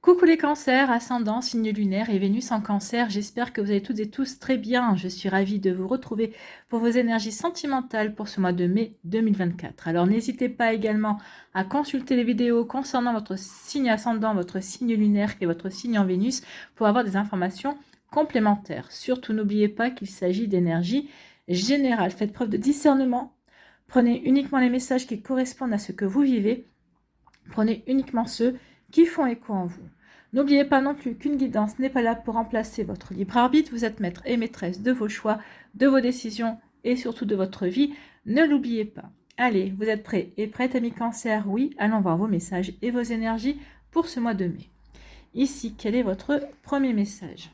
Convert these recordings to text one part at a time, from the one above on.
Coucou les cancers, ascendant, signe lunaire et Vénus en cancer, j'espère que vous allez toutes et tous très bien. Je suis ravie de vous retrouver pour vos énergies sentimentales pour ce mois de mai 2024. Alors n'hésitez pas également à consulter les vidéos concernant votre signe ascendant, votre signe lunaire et votre signe en Vénus pour avoir des informations complémentaires. Surtout n'oubliez pas qu'il s'agit d'énergie générale. Faites preuve de discernement, prenez uniquement les messages qui correspondent à ce que vous vivez, prenez uniquement ceux qui font écho en vous. N'oubliez pas non plus qu'une guidance n'est pas là pour remplacer votre libre arbitre. Vous êtes maître et maîtresse de vos choix, de vos décisions et surtout de votre vie. Ne l'oubliez pas. Allez, vous êtes prêts et prêtes, amis cancer? Oui, allons voir vos messages et vos énergies pour ce mois de mai. Ici, quel est votre premier message?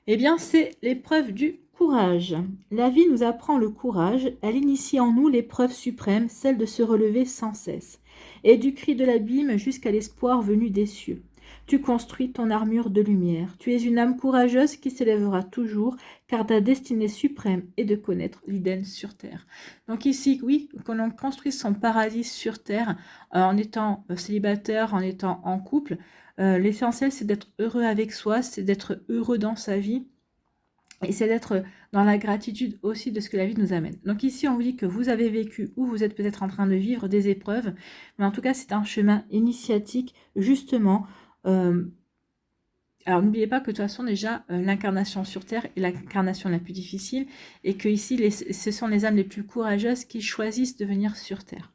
Eh bien, c'est l'épreuve du courage. La vie nous apprend le courage. Elle initie en nous l'épreuve suprême, celle de se relever sans cesse. Et du cri de l'abîme jusqu'à l'espoir venu des cieux. Tu construis ton armure de lumière. Tu es une âme courageuse qui s'élèvera toujours, car ta destinée suprême est de connaître l'Éden sur terre. Donc ici, oui, quand on construit son paradis sur terre, en étant célibataire, en étant en couple, l'essentiel, c'est d'être heureux avec soi, c'est d'être heureux dans sa vie. Et c'est d'être dans la gratitude aussi de ce que la vie nous amène. Donc ici, on vous dit que vous avez vécu ou vous êtes peut-être en train de vivre des épreuves. Mais en tout cas, c'est un chemin initiatique, justement. Alors, n'oubliez pas que de toute façon, déjà, l'incarnation sur Terre est l'incarnation la plus difficile. Et que ici, ce sont les âmes les plus courageuses qui choisissent de venir sur Terre.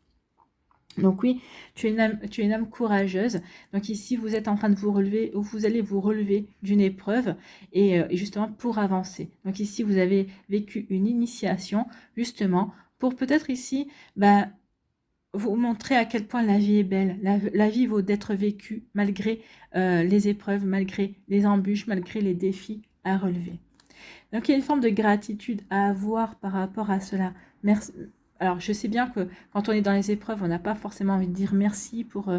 Donc oui, tu es une âme courageuse. Donc ici, vous êtes en train de vous relever, ou vous allez vous relever d'une épreuve, et justement pour avancer. Donc ici, vous avez vécu une initiation, justement, pour peut-être ici, vous montrer à quel point la vie est belle. La vie vaut d'être vécue malgré les épreuves, malgré les embûches, malgré les défis à relever. Donc il y a une forme de gratitude à avoir par rapport à cela. Merci. Alors, je sais bien que quand on est dans les épreuves, on n'a pas forcément envie de dire merci pour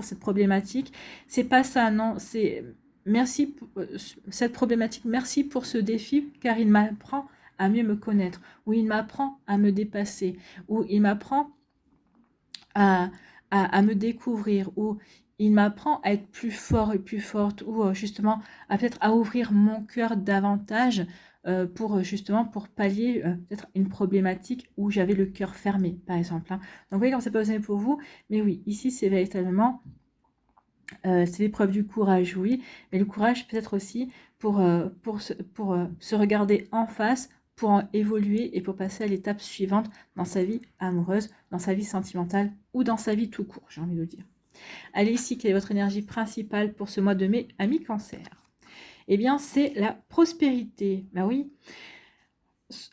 cette problématique. C'est pas ça, non. C'est merci pour cette problématique. Merci pour ce défi, car il m'apprend à mieux me connaître, ou il m'apprend à me dépasser, ou il m'apprend à me découvrir, ou il m'apprend à être plus fort et plus forte, ou justement à peut-être à ouvrir mon cœur davantage pour justement pour pallier peut-être une problématique où j'avais le cœur fermé, par exemple. Hein. Donc vous voyez comment c'est pas pour vous, mais oui, ici c'est véritablement c'est l'épreuve du courage, oui, mais le courage peut-être aussi pour se regarder en face, pour en évoluer et pour passer à l'étape suivante dans sa vie amoureuse, dans sa vie sentimentale ou dans sa vie tout court, j'ai envie de dire. Allez, ici, quelle est votre énergie principale pour ce mois de mai, amis cancer? Eh bien, c'est la prospérité. Ben oui,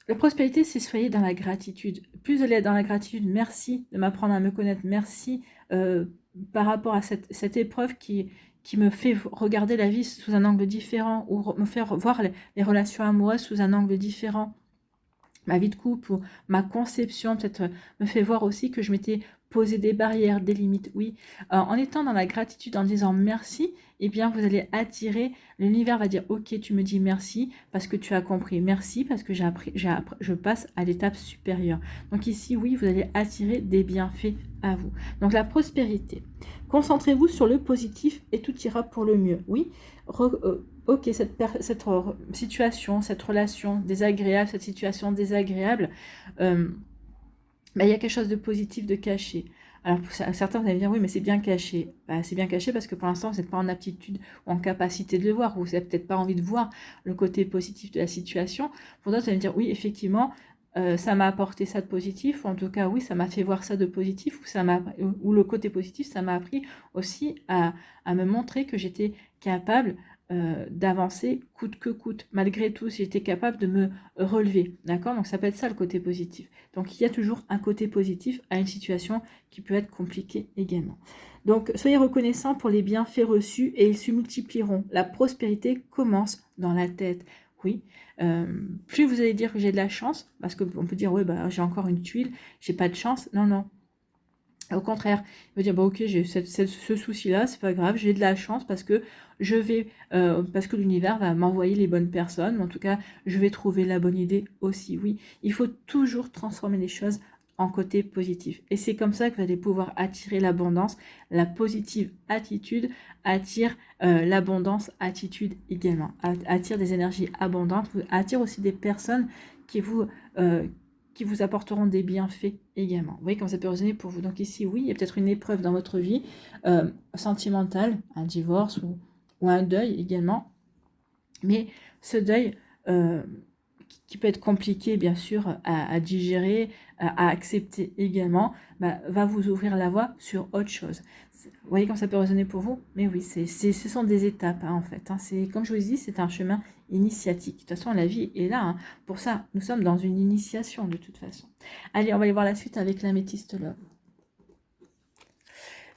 la prospérité, c'est soyez dans la gratitude. Plus vous allez être dans la gratitude, merci de m'apprendre à me connaître, merci par rapport à cette épreuve qui me fait regarder la vie sous un angle différent, ou me faire voir les relations amoureuses sous un angle différent. Ma vie de couple ou ma conception peut-être me fait voir aussi que je m'étais posé des barrières, des limites. Oui, en étant dans la gratitude, en disant merci, eh bien vous allez attirer, l'univers va dire ok, tu me dis merci parce que tu as compris, merci parce que j'ai appris, je passe à l'étape supérieure. Donc ici, oui, vous allez attirer des bienfaits à vous. Donc la prospérité. Concentrez-vous sur le positif et tout ira pour le mieux. Oui, ok, cette situation, cette relation désagréable, cette situation désagréable, il y a quelque chose de positif, de caché. Alors pour certains, vous allez me dire, oui, mais c'est bien caché. C'est bien caché parce que pour l'instant, vous n'êtes pas en aptitude ou en capacité de le voir, ou vous n'avez peut-être pas envie de voir le côté positif de la situation. Pour d'autres, vous allez me dire, oui, effectivement, ça m'a apporté ça de positif, ou en tout cas, oui, ça m'a fait voir ça de positif, ou le côté positif, ça m'a appris aussi à me montrer que j'étais capable d'avancer coûte que coûte. Malgré tout, si j'étais capable de me relever. D'accord? Donc ça peut être ça le côté positif. Donc il y a toujours un côté positif à une situation qui peut être compliquée également. Donc soyez reconnaissants pour les bienfaits reçus et ils se multiplieront. La prospérité commence dans la tête. Oui, plus vous allez dire que j'ai de la chance, parce qu'on peut dire, oui, j'ai encore une tuile, j'ai pas de chance. Non, non. Au contraire, il veut dire, ok, j'ai ce souci-là, c'est pas grave, j'ai de la chance parce que parce que l'univers va m'envoyer les bonnes personnes, mais en tout cas, je vais trouver la bonne idée aussi. Oui, il faut toujours transformer les choses en côté positif. Et c'est comme ça que vous allez pouvoir attirer l'abondance. La positive attitude attire l'abondance attitude également. Attire des énergies abondantes, attire aussi des personnes euh, qui vous apporteront des bienfaits également. Vous voyez comment ça peut résonner pour vous. Donc ici, oui, il y a peut-être une épreuve dans votre vie sentimentale, un divorce ou un deuil également. Mais ce deuil qui peut être compliqué, bien sûr, à digérer, à accepter également, va vous ouvrir la voie sur autre chose. Vous voyez comment ça peut résonner pour vous? Mais oui, ce sont des étapes, en fait. Comme je vous dis, c'est un chemin initiatique. De toute façon, la vie est là. Pour ça, nous sommes dans une initiation, de toute façon. Allez, on va aller voir la suite avec l'améthyste love.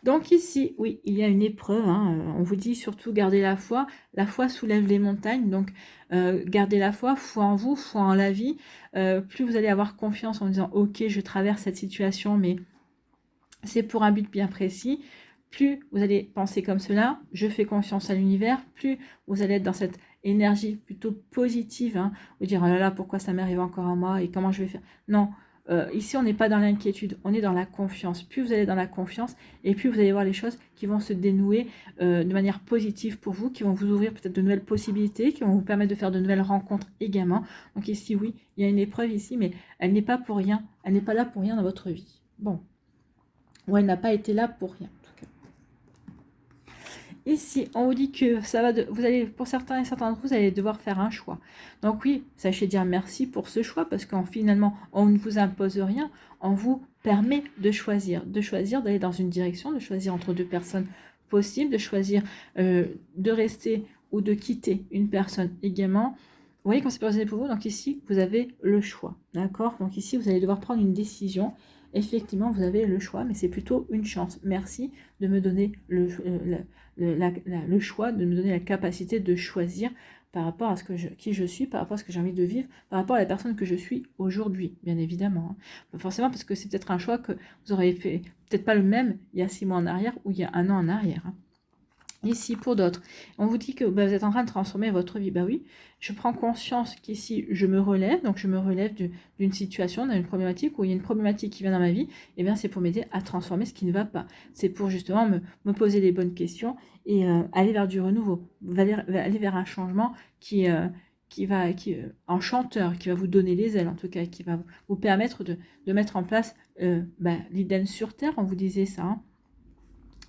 Donc ici, oui, il y a une épreuve. On vous dit surtout garder la foi. La foi soulève les montagnes. Donc, gardez la foi en vous, foi en la vie. Plus vous allez avoir confiance en disant, ok, je traverse cette situation, mais c'est pour un but bien précis. Plus vous allez penser comme cela, je fais confiance à l'univers. Plus vous allez être dans cette énergie plutôt positive. Vous dire, oh là là, pourquoi ça m'arrive encore à moi et comment je vais faire. Non. Ici, on n'est pas dans l'inquiétude, on est dans la confiance. Plus vous allez dans la confiance, et plus vous allez voir les choses qui vont se dénouer de manière positive pour vous, qui vont vous ouvrir peut-être de nouvelles possibilités, qui vont vous permettre de faire de nouvelles rencontres également. Donc ici, oui, il y a une épreuve ici, mais elle n'est pas pour rien. Elle n'est pas là pour rien dans votre vie. Bon. Ou elle n'a pas été là pour rien, en tout cas. Ici, on vous dit que ça va vous allez, pour certains et certains d'entre vous, vous allez devoir faire un choix. Donc oui, sachez dire merci pour ce choix, parce qu'en finalement, on ne vous impose rien, on vous permet de choisir d'aller dans une direction, de choisir entre deux personnes possibles, de choisir de rester ou de quitter une personne également. Vous voyez quand c'est posé pour vous, donc ici, vous avez le choix, d'accord? Donc ici, vous allez devoir prendre une décision. Effectivement, vous avez le choix, mais c'est plutôt une chance. Merci de me donner le choix, de me donner la capacité de choisir par rapport à qui je suis, par rapport à ce que j'ai envie de vivre, par rapport à la personne que je suis aujourd'hui, bien évidemment. Pas forcément parce que c'est peut-être un choix que vous aurez fait, peut-être pas le même il y a 6 mois en arrière ou il y a 1 an en arrière. Ici, pour d'autres, on vous dit que vous êtes en train de transformer votre vie. Oui, je prends conscience qu'ici, je me relève. Donc, je me relève d'une situation, d'une problématique, où il y a une problématique qui vient dans ma vie. Et bien, c'est pour m'aider à transformer ce qui ne va pas. C'est pour justement me poser les bonnes questions et aller vers du renouveau. Aller vers un changement enchanteur, qui va vous donner les ailes, en tout cas, qui va vous permettre de mettre en place l'Éden sur Terre. On vous disait ça,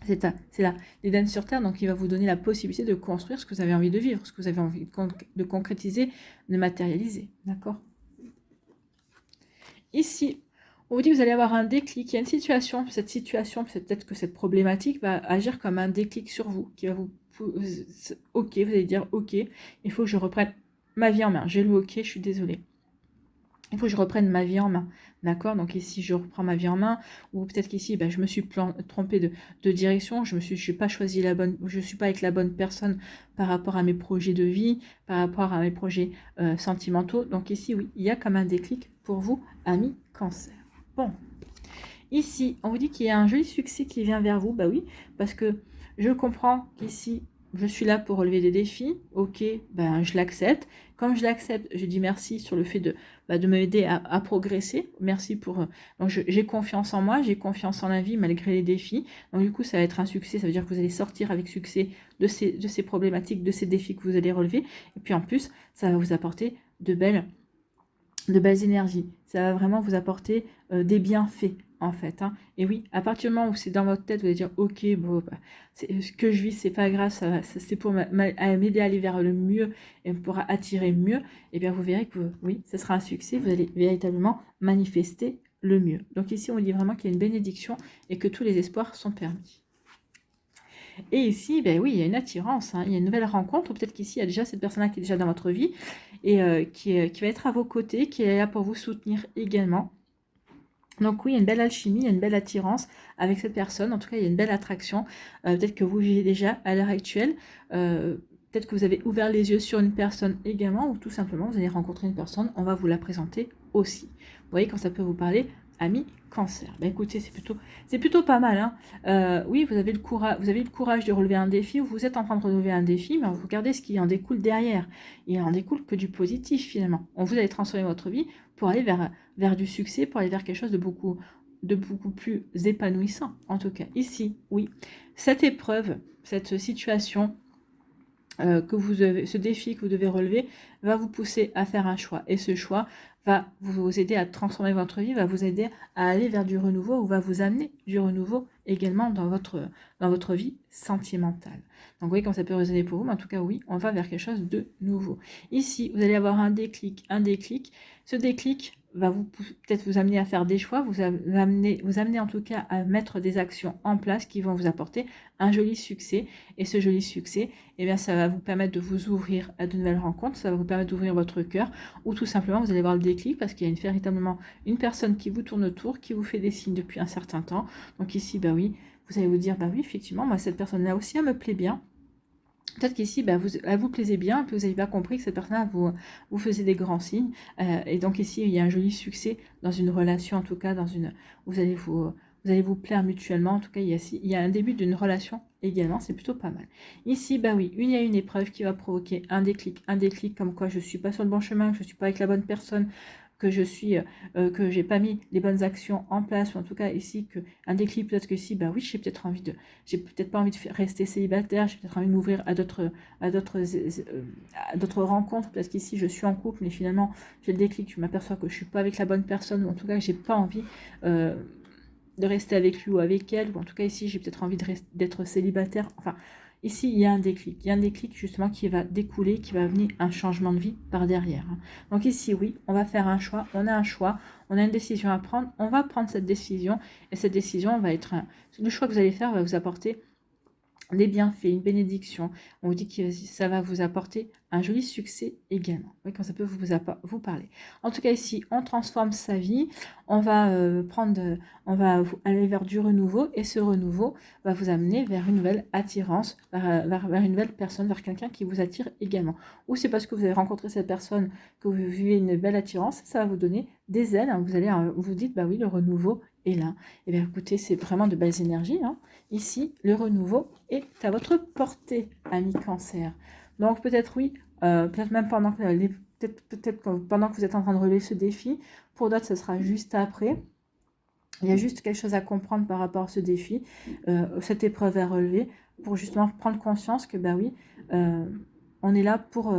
c'est là, l'Éden sur Terre, donc il va vous donner la possibilité de construire ce que vous avez envie de vivre, ce que vous avez envie de concrétiser, de matérialiser, d'accord? Ici, on vous dit que vous allez avoir un déclic, il y a une situation, cette situation, peut-être que cette problématique va agir comme un déclic sur vous, qui va vous... Ok, vous allez dire, ok, il faut que je reprenne ma vie en main, j'ai le ok, je suis désolée. Il faut que je reprenne ma vie en main, d'accord? Donc ici, je reprends ma vie en main, ou peut-être qu'ici, je me suis trompée de direction, je n'ai pas choisi la bonne, je ne suis pas avec la bonne personne par rapport à mes projets de vie, par rapport à mes projets sentimentaux. Donc ici, oui, il y a comme un déclic pour vous, amis Cancer. Bon, ici, on vous dit qu'il y a un joli succès qui vient vers vous, oui, parce que je comprends qu'ici, je suis là pour relever des défis, ok, je l'accepte. Comme je l'accepte, je dis merci sur le fait de m'aider à progresser. Merci pour... Donc j'ai confiance en moi, j'ai confiance en la vie malgré les défis. Donc du coup, ça va être un succès, ça veut dire que vous allez sortir avec succès de ces problématiques, de ces défis que vous allez relever. Et puis en plus, ça va vous apporter de belles énergies. Ça va vraiment vous apporter des bienfaits, en fait. Et oui, à partir du moment où c'est dans votre tête, vous allez dire, ok, ce que je vis, c'est pas grave, c'est pour m'aider à aller vers le mieux et pour attirer mieux. Et bien, vous verrez que oui, ce sera un succès. Vous allez véritablement manifester le mieux. Donc ici, on dit vraiment qu'il y a une bénédiction et que tous les espoirs sont permis. Et ici, oui, il y a une attirance, il y a une nouvelle rencontre, ou peut-être qu'ici, il y a déjà cette personne-là qui est déjà dans votre vie, et qui va être à vos côtés, qui est là pour vous soutenir également. Donc oui, il y a une belle alchimie, il y a une belle attirance avec cette personne, en tout cas, il y a une belle attraction, peut-être que vous vivez déjà à l'heure actuelle, peut-être que vous avez ouvert les yeux sur une personne également, ou tout simplement, vous allez rencontrer une personne, on va vous la présenter aussi. Vous voyez quand ça peut vous parler, amis Cancer. Écoutez, c'est plutôt pas mal. Oui, vous avez le courage de relever un défi, ou vous êtes en train de relever un défi, mais regardez ce qui en découle derrière. Il en découle que du positif finalement. Vous allez transformer votre vie pour aller vers du succès, pour aller vers quelque chose de beaucoup plus épanouissant. En tout cas, ici, oui, cette épreuve, cette situation, ce défi que vous devez relever va vous pousser à faire un choix. Et ce choix va vous aider à transformer votre vie, va vous aider à aller vers du renouveau ou va vous amener du renouveau également dans votre vie sentimentale. Donc vous voyez comment ça peut résonner pour vous, mais en tout cas oui, on va vers quelque chose de nouveau. Ici, vous allez avoir un déclic. Ce déclic va peut-être vous amener à faire des choix, vous amener en tout cas à mettre des actions en place qui vont vous apporter un joli succès. Et ce joli succès, eh bien, ça va vous permettre de vous ouvrir à de nouvelles rencontres, ça va vous permettre d'ouvrir votre cœur, ou tout simplement vous allez voir le déclic parce qu'il y a véritablement une personne qui vous tourne autour, qui vous fait des signes depuis un certain temps. Donc ici, bah oui, vous allez vous dire, bah oui, effectivement, moi cette personne-là aussi, elle me plaît bien. Peut-être qu'ici, bah, elle vous plaisait bien, et puis vous n'avez pas compris que cette personne-là vous faisait des grands signes. Et donc ici, il y a un joli succès dans une relation, en tout cas, vous allez vous plaire mutuellement. En tout cas, il y a un début d'une relation également, c'est plutôt pas mal. Ici, bah oui, il y a une épreuve qui va provoquer un déclic comme quoi je ne suis pas sur le bon chemin, que je ne suis pas avec la bonne personne, que que j'ai pas mis les bonnes actions en place, ou en tout cas ici un déclic, peut-être que ici, bah oui, j'ai peut-être pas envie de rester célibataire, j'ai peut-être envie de m'ouvrir à d'autres rencontres, parce qu'ici je suis en couple, mais finalement j'ai le déclic, je m'aperçois que je suis pas avec la bonne personne, ou en tout cas que j'ai pas envie de rester avec lui ou avec elle, ou en tout cas ici j'ai peut-être envie d'être célibataire, enfin. Ici, il y a un déclic justement qui va découler, qui va venir un changement de vie par derrière. Donc ici, oui, on va faire un choix, on a une décision à prendre, on va prendre cette décision, et cette décision va être le choix que vous allez faire va vous apporter des bienfaits, une bénédiction. On vous dit que ça va vous apporter un joli succès également. Oui, quand ça peut vous parler. En tout cas, ici, on transforme sa vie. On va aller vers du renouveau. Et ce renouveau va vous amener vers une nouvelle attirance, vers une nouvelle personne, vers quelqu'un qui vous attire également. Ou c'est parce que vous avez rencontré cette personne que vous vivez une belle attirance. Ça va vous donner des ailes. Vous dites, bah oui, le renouveau est là. Et bien écoutez, c'est vraiment de belles énergies. Ici, le renouveau est à votre portée, ami Cancer. Donc peut-être oui, peut-être même pendant pendant que vous êtes en train de relever ce défi. Pour d'autres, ce sera juste après. Il y a juste quelque chose à comprendre par rapport à ce défi, cette épreuve à relever, pour justement prendre conscience que, bah oui, on est là pour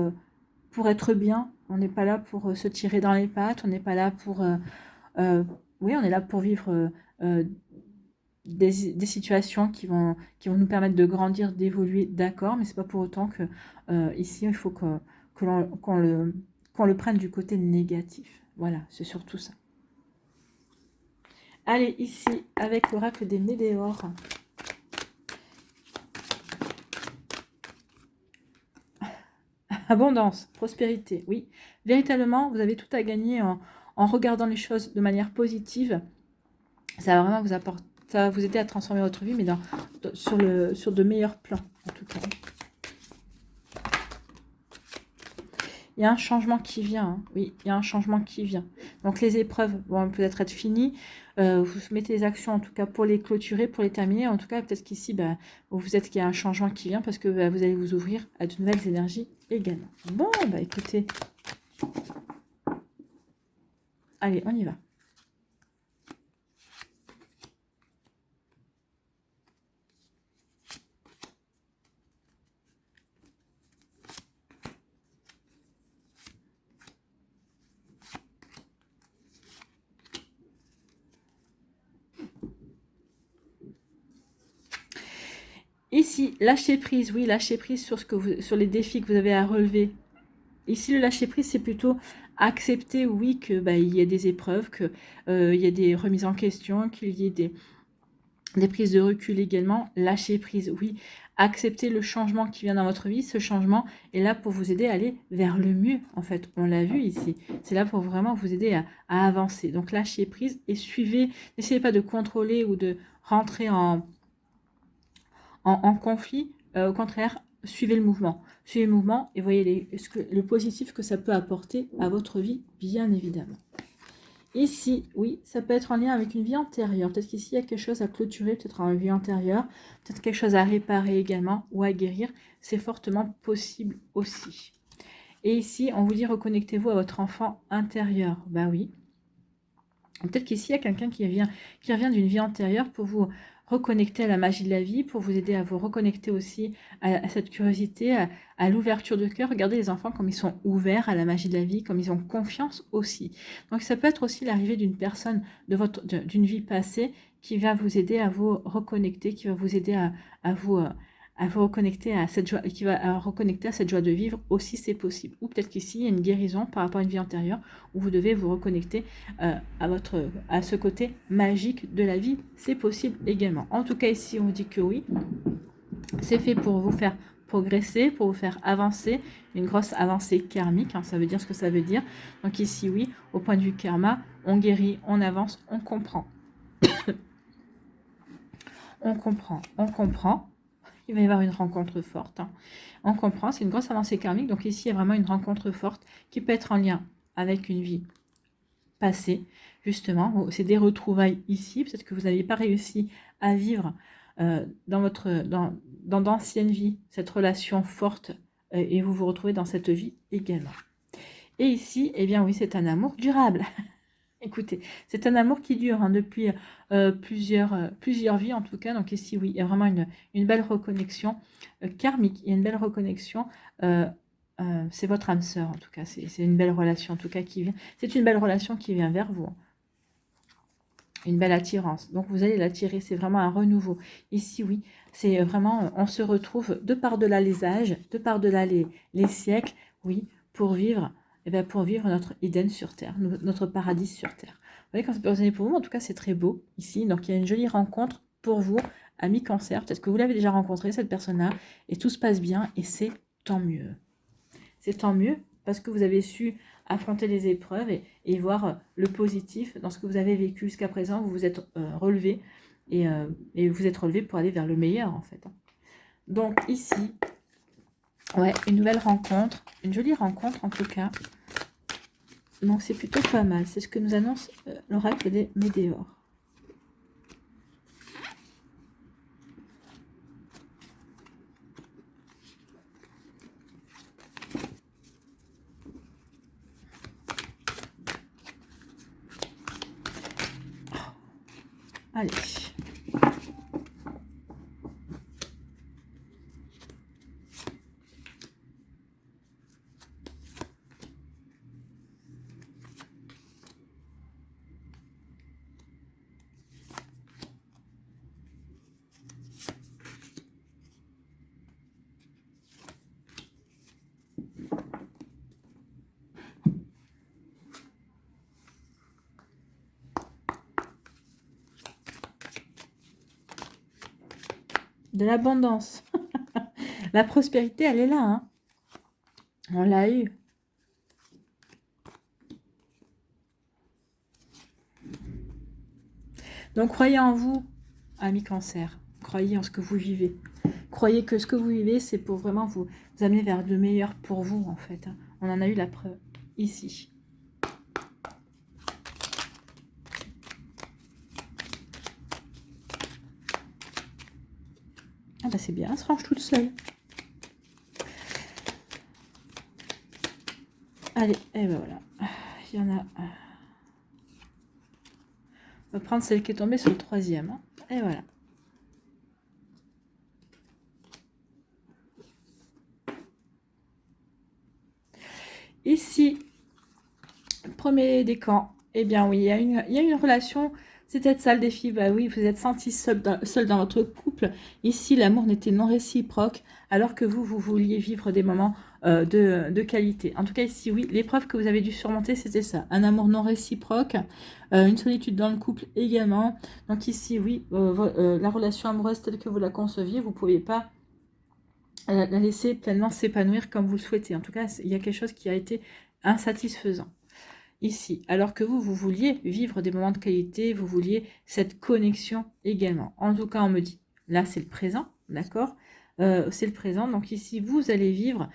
être bien. On n'est pas là pour se tirer dans les pattes. On n'est pas là oui, on est là pour vivre des situations qui vont nous permettre de grandir, d'évoluer, d'accord, mais c'est pas pour autant que ici il faut qu'on le prenne du côté négatif. Voilà, c'est surtout ça. Allez, ici, avec l'oracle des Médéores. Abondance, prospérité, oui. Véritablement, vous avez tout à gagner en regardant les choses de manière positive. Ça va vraiment ça va vous aider à transformer votre vie, mais sur de meilleurs plans, en tout cas. Il y a un changement qui vient, oui, il y a un changement qui vient. Donc les épreuves vont peut-être être finies. Vous mettez les actions, en tout cas, pour les clôturer, pour les terminer. En tout cas, peut-être qu'ici, vous êtes qu'il y a un changement qui vient parce que vous allez vous ouvrir à de nouvelles énergies également. Bon, écoutez. Allez, on y va. Ici, lâcher prise, oui, lâcher prise sur les défis que vous avez à relever. Ici, le lâcher prise, c'est plutôt accepter, oui, que il y a des épreuves, qu'il y a des remises en question, qu'il y ait des prises de recul également. Lâcher prise, oui. Accepter le changement qui vient dans votre vie. Ce changement est là pour vous aider à aller vers le mieux, en fait. On l'a vu ici. C'est là pour vraiment vous aider à avancer. Donc, lâchez prise et suivez. N'essayez pas de contrôler ou de rentrer en conflit. Au contraire, suivez le mouvement. Suivez le mouvement et voyez le positif que ça peut apporter à votre vie, bien évidemment. Ici, oui, ça peut être en lien avec une vie antérieure. Peut-être qu'ici, il y a quelque chose à clôturer, peut-être en vie antérieure, peut-être quelque chose à réparer également ou à guérir. C'est fortement possible aussi. Et ici, on vous dit reconnectez-vous à votre enfant intérieur. Bah oui. Peut-être qu'ici, il y a quelqu'un qui revient d'une vie antérieure pour vous reconnecter à la magie de la vie, pour vous aider à vous reconnecter aussi à cette curiosité, à l'ouverture de cœur. Regardez les enfants comme ils sont ouverts à la magie de la vie, comme ils ont confiance aussi. Donc ça peut être aussi l'arrivée d'une personne d'une vie passée qui va vous aider à vous reconnecter, qui va vous aider à vous reconnecter à cette joie, qui va reconnecter à cette joie de vivre aussi, c'est possible. Ou peut-être qu'ici, il y a une guérison par rapport à une vie antérieure où vous devez vous reconnecter à ce côté magique de la vie, c'est possible également. En tout cas, ici, on dit que oui, c'est fait pour vous faire progresser, pour vous faire avancer, une grosse avancée karmique, hein, ça veut dire ce que ça veut dire. Donc ici, oui, au point de vue karma, on guérit, on avance, on comprend. On comprend. Il va y avoir une rencontre forte. Hein. On comprend, c'est une grosse avancée karmique. Donc ici, il y a vraiment une rencontre forte qui peut être en lien avec une vie passée, justement. C'est des retrouvailles ici. Peut-être que vous n'aviez pas réussi à vivre dans d'anciennes vies cette relation forte et vous vous retrouvez dans cette vie également. Et ici, eh bien oui, c'est un amour durable. Écoutez, c'est un amour qui dure hein, depuis plusieurs vies en tout cas. Donc ici, oui, il y a vraiment une belle reconnexion karmique. Il y a une belle reconnexion. C'est votre âme sœur en tout cas. C'est une belle relation en tout cas qui vient. C'est une belle relation qui vient vers vous. Une belle attirance. Donc vous allez l'attirer. C'est vraiment un renouveau. Ici, oui, c'est vraiment, on se retrouve de par-delà les âges, de par-delà les siècles, oui, pour vivre. Eh bien, pour vivre notre Éden sur Terre, notre paradis sur Terre. Vous voyez, quand c'est résonner pour vous, en tout cas, c'est très beau ici. Donc, il y a une jolie rencontre pour vous, ami Cancer. Peut-être que vous l'avez déjà rencontré, cette personne-là, et tout se passe bien, et c'est tant mieux. C'est tant mieux parce que vous avez su affronter les épreuves et voir le positif dans ce que vous avez vécu jusqu'à présent. Vous vous êtes relevé et vous êtes relevé pour aller vers le meilleur, en fait. Donc, ici... Ouais, une nouvelle rencontre, une jolie rencontre en tout cas. Donc c'est plutôt pas mal. C'est ce que nous annonce l'oracle des Météores. Allez. De l'abondance. La prospérité, elle est là. Hein. On l'a eu. Donc, croyez en vous, amis Cancer. Croyez en ce que vous vivez. Croyez que ce que vous vivez, c'est pour vraiment vous amener vers le meilleur pour vous, en fait. On en a eu la preuve ici. Ah bah c'est bien, elle se range toute seule. Allez, et ben voilà. Il y en a... On va prendre celle qui est tombée sur le troisième. Hein. Et voilà. Ici, premier décan. Eh bien oui, il y a une relation... C'est peut-être ça le défi. Bah oui, vous êtes senti seul dans votre couple. Ici, l'amour n'était non réciproque, alors que vous vouliez vivre des moments de qualité. En tout cas, ici, oui, l'épreuve que vous avez dû surmonter, c'était ça. Un amour non réciproque, une solitude dans le couple également. Donc ici, oui, la relation amoureuse telle que vous la conceviez, vous ne pouvez pas la laisser pleinement s'épanouir comme vous le souhaitez. En tout cas, il y a quelque chose qui a été insatisfaisant. Ici, alors que vous vouliez vivre des moments de qualité, vous vouliez cette connexion également. En tout cas, on me dit, là, c'est le présent, d'accord c'est le présent, donc ici, vous allez vivre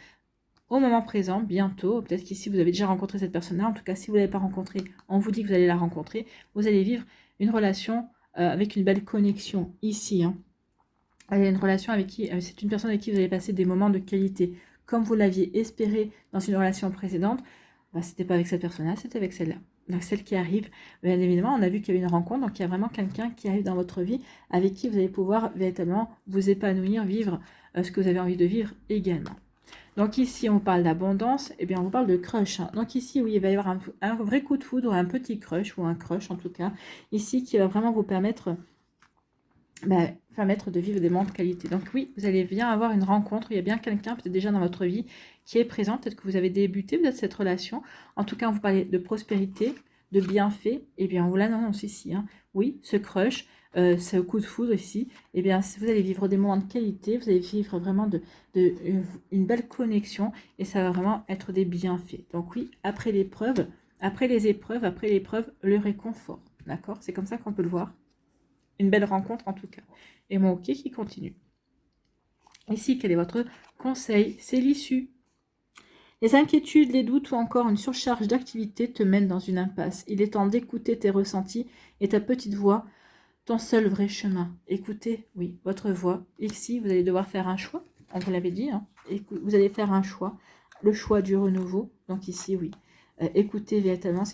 au moment présent, bientôt. Peut-être qu'ici, vous avez déjà rencontré cette personne-là. En tout cas, si vous ne l'avez pas rencontrée, on vous dit que vous allez la rencontrer. Vous allez vivre une relation avec une belle connexion ici. Hein. Il y a une relation avec qui, c'est une personne avec qui vous allez passer des moments de qualité comme vous l'aviez espéré dans une relation précédente, bah, c'était pas avec cette personne-là, c'était avec celle-là. Donc celle qui arrive, bien évidemment, on a vu qu'il y avait une rencontre, donc il y a vraiment quelqu'un qui arrive dans votre vie avec qui vous allez pouvoir véritablement vous épanouir, vivre ce que vous avez envie de vivre également. Donc ici, on parle d'abondance, et bien on parle de crush. Hein. Donc ici, oui, il va y avoir un vrai coup de foudre, un petit crush, ou un crush en tout cas, ici qui va vraiment vous permettre de vivre des moments de qualité. Donc oui, vous allez bien avoir une rencontre, il y a bien quelqu'un peut-être déjà dans votre vie qui est présent, peut-être que vous avez débuté peut-être cette relation. En tout cas, on vous parlait de prospérité, de bienfaits, et bien on vous l'annonce ici. Hein. Oui, ce crush, ce coup de foudre ici, et bien vous allez vivre des moments de qualité, vous allez vivre vraiment une belle connexion, et ça va vraiment être des bienfaits. Donc oui, après l'épreuve, après l'épreuve, le réconfort. D'accord? C'est comme ça qu'on peut le voir. Une belle rencontre en tout cas. Et mon ok qui continue. Ici, quel est votre conseil? C'est l'issue. Les inquiétudes, les doutes ou encore une surcharge d'activité te mènent dans une impasse. Il est temps d'écouter tes ressentis et ta petite voix, ton seul vrai chemin. Écoutez, oui, votre voix. Ici, vous allez devoir faire un choix. On vous l'avait dit. Hein. Vous allez faire un choix. Le choix du renouveau. Donc ici, oui. Écoutez véritablement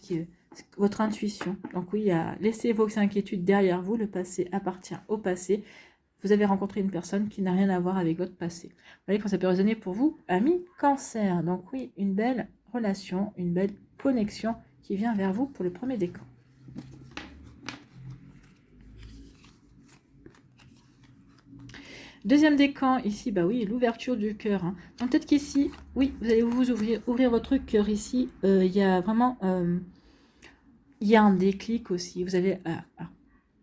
votre intuition. Donc oui, laissez vos inquiétudes derrière vous. Le passé appartient au passé. Vous avez rencontré une personne qui n'a rien à voir avec votre passé. Vous voyez quand ça peut résonner pour vous, ami Cancer. Donc oui, une belle relation, une belle connexion qui vient vers vous pour le premier décan. Deuxième décan, ici, bah oui, l'ouverture du cœur. Hein. Donc peut-être qu'ici, oui, vous allez vous ouvrir votre cœur ici. Il y a vraiment... il y a un déclic aussi. Vous avez...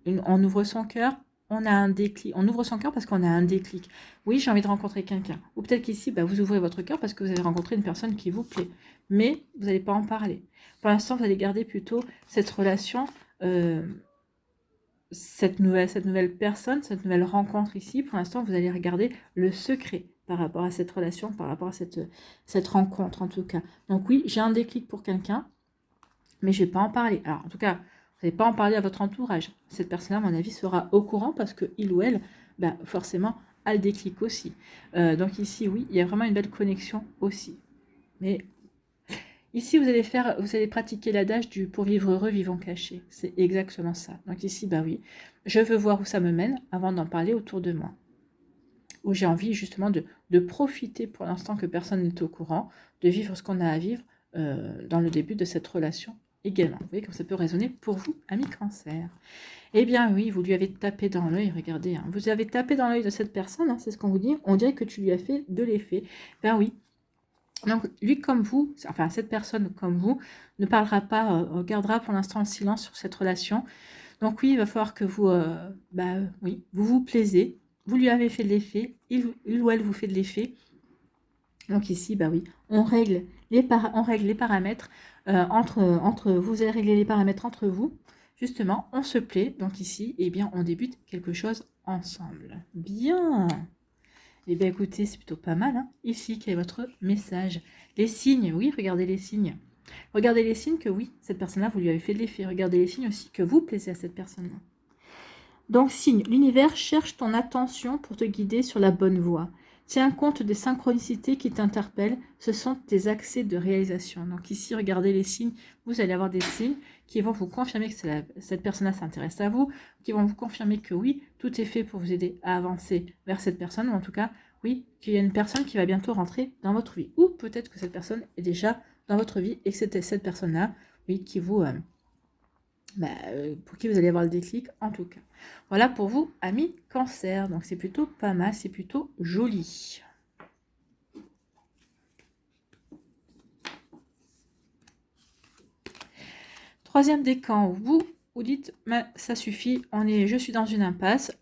on ouvre son cœur, on a un déclic. On ouvre son cœur parce qu'on a un déclic. Oui, j'ai envie de rencontrer quelqu'un. Ou peut-être qu'ici, bah, vous ouvrez votre cœur parce que vous avez rencontré une personne qui vous plaît. Mais vous n'allez pas en parler. Pour l'instant, vous allez garder plutôt cette relation... cette nouvelle personne, cette nouvelle rencontre ici, pour l'instant, vous allez regarder le secret par rapport à cette relation, par rapport à cette rencontre en tout cas. Donc oui, j'ai un déclic pour quelqu'un, mais je ne vais pas en parler. Alors en tout cas, vous n'allez pas en parler à votre entourage. Cette personne-là, à mon avis, sera au courant parce qu'il ou elle, bah, forcément, a le déclic aussi. Donc ici, oui, il y a vraiment une belle connexion aussi. Mais... ici, vous allez pratiquer l'adage du pour vivre heureux, vivons cachés. C'est exactement ça. Donc ici, bah oui, je veux voir où ça me mène avant d'en parler autour de moi. Où j'ai envie justement de profiter pour l'instant que personne n'est au courant, de vivre ce qu'on a à vivre dans le début de cette relation également. Vous voyez comme ça peut résonner pour vous, ami Cancer. Eh bien oui, vous lui avez tapé dans l'œil, regardez, hein, vous avez tapé dans l'œil de cette personne, hein, c'est ce qu'on vous dit, on dirait que tu lui as fait de l'effet. Ben oui. Donc, lui comme vous, enfin cette personne comme vous, ne parlera pas, gardera pour l'instant le silence sur cette relation. Donc oui, il va falloir que vous, oui, vous vous plaisez, vous lui avez fait de l'effet, il ou elle vous fait de l'effet. Donc ici, bah oui, on règle les paramètres entre vous, vous allez régler les paramètres entre vous. Justement, on se plaît. Donc ici, eh bien, on débute quelque chose ensemble. Bien. Eh bien, écoutez, c'est plutôt pas mal. Hein. Ici, quel est votre message? Les signes, oui, regardez les signes. Regardez les signes que oui, cette personne-là, vous lui avez fait de l'effet. Regardez les signes aussi que vous plaisez à cette personne-là. Donc, signe, l'univers cherche ton attention pour te guider sur la bonne voie. Tiens compte des synchronicités qui t'interpellent. Ce sont tes accès de réalisation. Donc ici, regardez les signes. Vous allez avoir des signes qui vont vous confirmer que cette personne-là s'intéresse à vous, qui vont vous confirmer que oui, tout est fait pour vous aider à avancer vers cette personne, ou en tout cas, oui, qu'il y a une personne qui va bientôt rentrer dans votre vie. Ou peut-être que cette personne est déjà dans votre vie et que c'était cette personne-là, oui, qui vous... pour qui vous allez avoir le déclic en tout cas. Voilà pour vous, amis Cancer. Donc c'est plutôt pas mal, c'est plutôt joli. Troisième décan, vous dites, ça suffit, je suis dans une impasse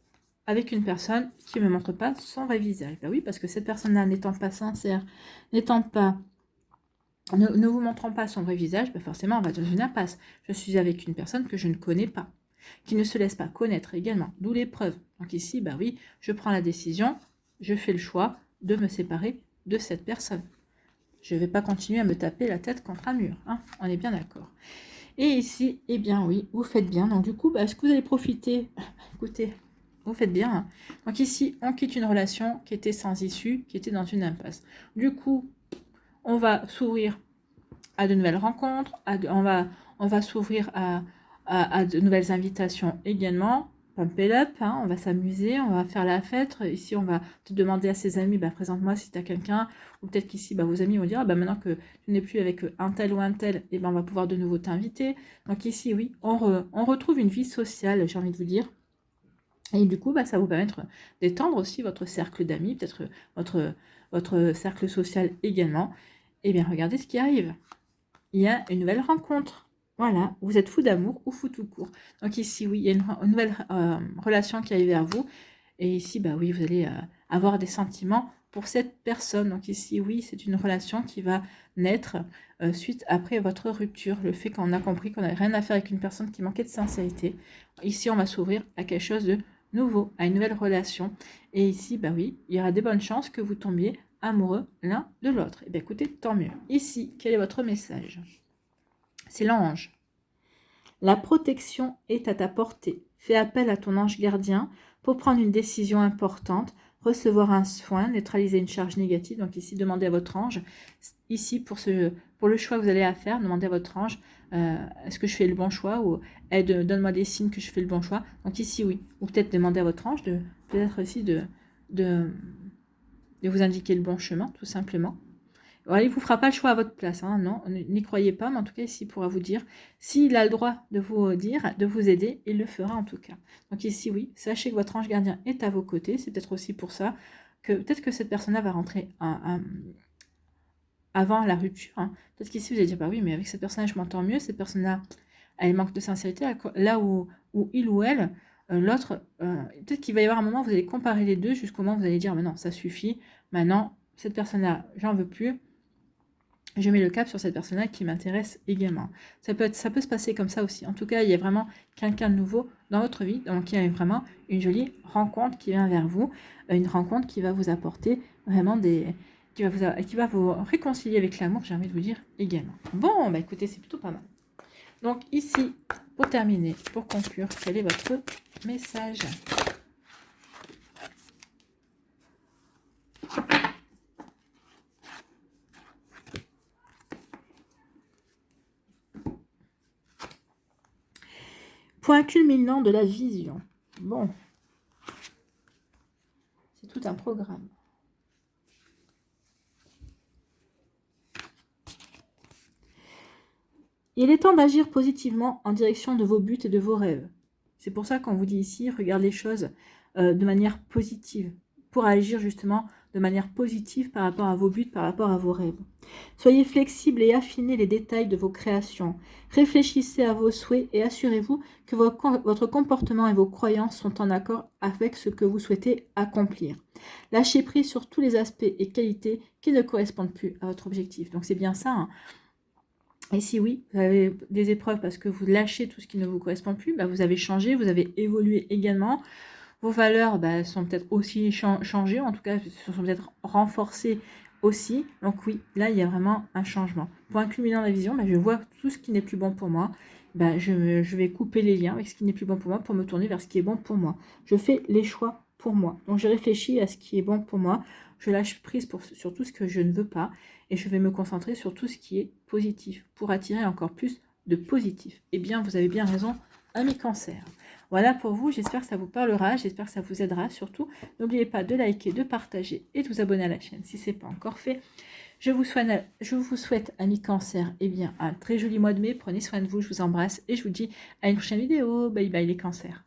avec une personne qui ne me montre pas son vrai visage. Ben oui, parce que cette personne-là n'étant pas sincère, ne vous montrant pas son vrai visage, forcément, on va dans une impasse. Je suis avec une personne que je ne connais pas, qui ne se laisse pas connaître également, d'où l'épreuve. Donc ici, bah oui, je prends la décision, je fais le choix de me séparer de cette personne. Je ne vais pas continuer à me taper la tête contre un mur, hein, on est bien d'accord. Et ici, eh bien oui, vous faites bien. Donc du coup, est-ce que vous allez profiter? Écoutez, Vous faites bien. Hein. Donc ici, on quitte une relation qui était sans issue, qui était dans une impasse. Du coup, on va s'ouvrir à de nouvelles rencontres, on va s'ouvrir à de nouvelles invitations également. Pump it up, hein, on va s'amuser, on va faire la fête. Ici, on va te demander à ses amis, bah, présente-moi si tu as quelqu'un. Ou peut-être qu'ici, bah, vos amis vont dire, ah, bah, maintenant que tu n'es plus avec un tel ou un tel, et ben, on va pouvoir de nouveau t'inviter. Donc ici, oui, on retrouve une vie sociale, j'ai envie de vous dire. Et du coup, bah, ça va vous permettre d'étendre aussi votre cercle d'amis, peut-être votre cercle social également. Et bien, regardez ce qui arrive. Il y a une nouvelle rencontre. Voilà, vous êtes fou d'amour ou fou tout court. Donc ici, oui, il y a une nouvelle relation qui arrive vers vous. Et ici, bah oui, vous allez avoir des sentiments pour cette personne. Donc ici, oui, c'est une relation qui va naître suite après votre rupture. Le fait qu'on a compris qu'on n'avait rien à faire avec une personne qui manquait de sincérité. Ici, on va s'ouvrir à quelque chose de nouveau, à une nouvelle relation. Et ici, bah oui, il y aura des bonnes chances que vous tombiez amoureux l'un de l'autre. Et bien écoutez, tant mieux. Ici, quel est votre message? C'est l'ange. La protection est à ta portée. Fais appel à ton ange gardien pour prendre une décision importante, recevoir un soin, neutraliser une charge négative. Donc ici, demandez à votre ange. Ici, pour le choix que vous allez à faire, demandez à votre ange, est-ce que je fais le bon choix, ou donne-moi des signes que je fais le bon choix. Donc ici, oui. Ou peut-être demander à votre ange peut-être aussi de vous indiquer le bon chemin, tout simplement. Alors, il ne vous fera pas le choix à votre place, hein, non, n'y croyez pas, mais en tout cas, ici, il pourra vous dire, s'il a le droit de vous dire, de vous aider, il le fera en tout cas. Donc ici, oui, sachez que votre ange gardien est à vos côtés, c'est peut-être aussi pour ça que peut-être que cette personne-là va rentrer avant la rupture. Hein. Peut-être qu'ici, vous allez dire, bah oui, mais avec cette personne-là, je m'entends mieux, cette personne-là, elle manque de sincérité, là où il ou elle, l'autre, peut-être qu'il va y avoir un moment où vous allez comparer les deux jusqu'au moment où vous allez dire, mais non, ça suffit, maintenant, cette personne-là, j'en veux plus, je mets le cap sur cette personne-là qui m'intéresse également. Ça peut se passer comme ça aussi. En tout cas, il y a vraiment quelqu'un de nouveau dans votre vie, donc il y a vraiment une jolie rencontre qui vient vers vous, une rencontre qui va vous apporter vraiment qui va vous réconcilier avec l'amour, j'ai envie de vous dire également. Bon, bah écoutez, c'est plutôt pas mal. Donc ici, pour terminer, pour conclure, quel est votre message ? Point culminant de la vision. Bon. C'est tout un programme. Il est temps d'agir positivement en direction de vos buts et de vos rêves. C'est pour ça qu'on vous dit ici, regarde les choses de manière positive, pour agir justement de manière positive par rapport à vos buts, par rapport à vos rêves. Soyez flexible et affinez les détails de vos créations. Réfléchissez à vos souhaits et assurez-vous que votre comportement et vos croyances sont en accord avec ce que vous souhaitez accomplir. Lâchez prise sur tous les aspects et qualités qui ne correspondent plus à votre objectif. Donc c'est bien ça, hein. Et si oui, vous avez des épreuves parce que vous lâchez tout ce qui ne vous correspond plus, bah vous avez changé, vous avez évolué également. Vos valeurs sont peut-être aussi changées, en tout cas, se sont peut-être renforcées aussi. Donc oui, là, il y a vraiment un changement. Point culminant de la vision, je vois tout ce qui n'est plus bon pour moi. Je vais couper les liens avec ce qui n'est plus bon pour moi pour me tourner vers ce qui est bon pour moi. Je fais les choix pour moi. Donc je réfléchis à ce qui est bon pour moi. Je lâche prise sur tout ce que je ne veux pas. Et je vais me concentrer sur tout ce qui est positif pour attirer encore plus de positif. Eh bien, vous avez bien raison, amis cancer. Voilà pour vous, j'espère que ça vous parlera, j'espère que ça vous aidera surtout. N'oubliez pas de liker, de partager et de vous abonner à la chaîne si ce n'est pas encore fait. Je vous souhaite, amis cancer, un très joli mois de mai. Prenez soin de vous, je vous embrasse et je vous dis à une prochaine vidéo. Bye bye les cancers.